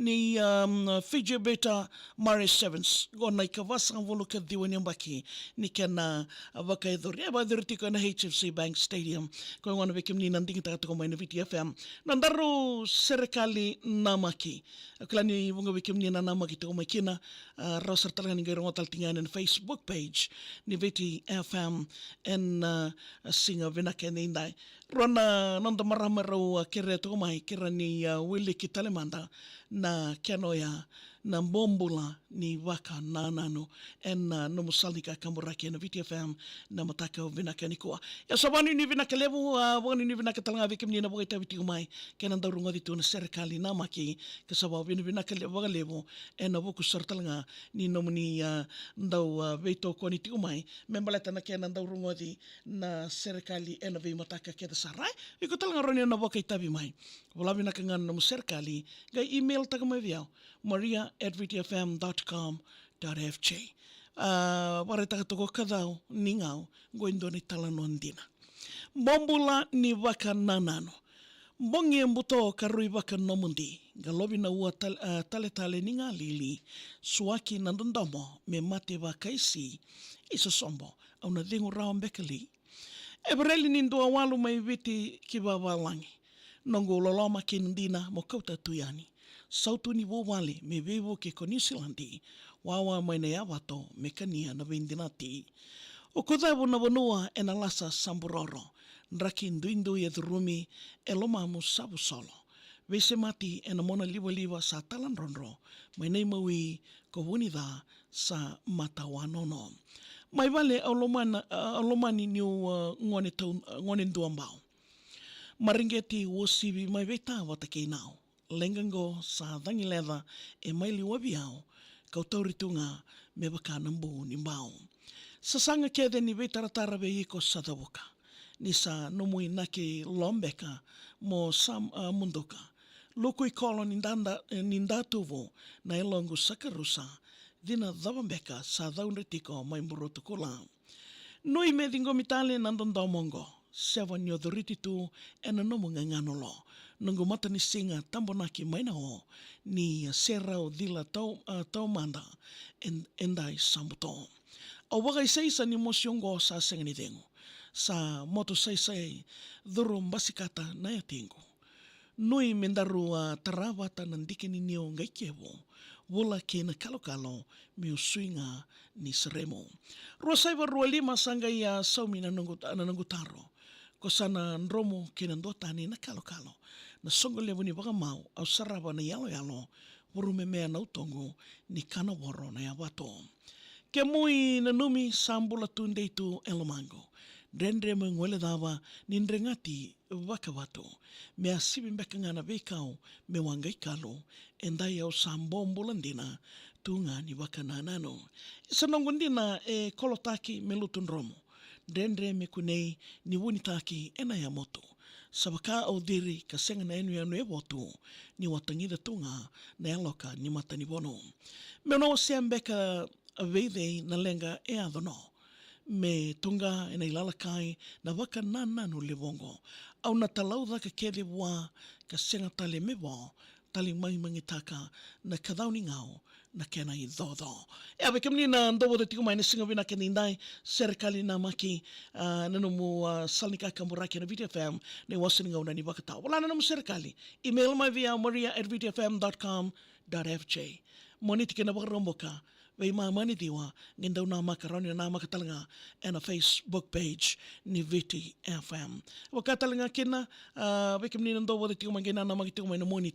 ni Fiji Beta Mare Sevens gona ikavasa ngvolo ka diwani mbaki ni kana waka edhori eba dhirti ko na HFC Bank Stadium ko ngona bekim ni nandingi taka ko maina VTFM nandaru serikali namaki klani bunga bekim ni na namaki to makina rosar talaga ni ngero ngotal tingan in Facebook page ni VTFM en singa vinake ni indai rona nanda maramaro kere to mai kera ni Willy Kitalemanda na kenoya na bombula ni waka nanano en no musalika kamuraki na VTFM na mataka vinaka ni kuwa ya sabani ni vinaka levu wani ni vinaka talanga vikim ni na boita vitiku mai kena darunga ditu na serikali na maki kasaba vini vinaka levu en na boku sartalanga ni nomuni ndau veito ko ni tiku mai membaleta na kena darunga di na serikali en vi mataka keda sarai iko talanga roni na boka itabi mai wala vinaka ngan no serikali ga email taga mai viao maria@vtfm.com.fj ware taga toko kadao ningao goindo ni talanondina bombula ni waka nanano bongi embuto karui waka nomundi galobi na ua tale ninga lili suaki nandandamo me mate waka isi isa sombo au na dhingu rao mbekali ebreli nindua walu mai viti kibawalangi nongo loloma kinindina mo kauta tuyani sautu ni wawali me vevo ke ko New Zealandi wawa mai na yawato me kania na vindinati o kodavo na vanua e na lasa samburoro nraki nduindu e dhurumi e loma mu sabu solo vese mati e na mona liwa sa talan ronro mai nei maui ko wunida sa matawanono mai vale alomani ni ngone nduambao maringeti wosibi mai veta wata kei nao lengango sa dhangi leather e maili wabiao kautauritunga me baka nambu ni mbao sasanga kede ni vetaratara be iko sadawoka ni sa nomui nake lombeka mo sam mundoka loko ikolo nindatuvo na elongo sakarusa dina dhavambeka sa dhaunritiko mai murotukula noi me dingo mitale nandondomongo sewa ni odorititu ena nomu nganganolo nungu mata ni singa tambonaki maina o ni sera o dila tau manda endai sambuto o wakai seisa ni mosiongo sa sengani dengu sa moto seisai dhuru mbasikata na ya tengu nui mendaru tarawata nandikini nio ngaikewo wula kena kalo miu swinga ni seremo rosaiva rualima sanga ya saumi na nangutaro ko sana nromo kena ndotani na kalo na songo levu ni wakamau au sarava na yalo wurume mea na utongo ni kana waro na yawato ke mui na numi sambula tunde itu elomango rendre mo ngole dava nindrengati wakawato me asibi mbekanga na vekao me wangai kalo endai au sambombolandina tunga ni wakananano isanongundina e kolotaki melutun romo rendre me kunei ni wunitaki ena ya moto sabaka au diri kasenga na enu ya nue wotu ni watangida tunga na yaloka ni matani bono me no siambeka veidei na lenga e adhono me tunga e na ilalakai na waka nananu lewongo au na talaudha ka kede wa ka senga tale mewa tali mai mangitaka na kadhauni ngao na kena i dhodho e abe kamni na ndobo de tiku mai na singa vina kena indai serikali na maki nanumu salnika kamuraki na VTFM na wasini ngao na ni wakata wala nanumu serikali email mai via maria@vtfm.com.fj moniti kena wakaromboka vei mamani diwa ngindau na makaroni na makatalanga and a Facebook page ni VTFM wakatalanga kena vekim ni ndobo de tiku mai na makitiku mai na moniti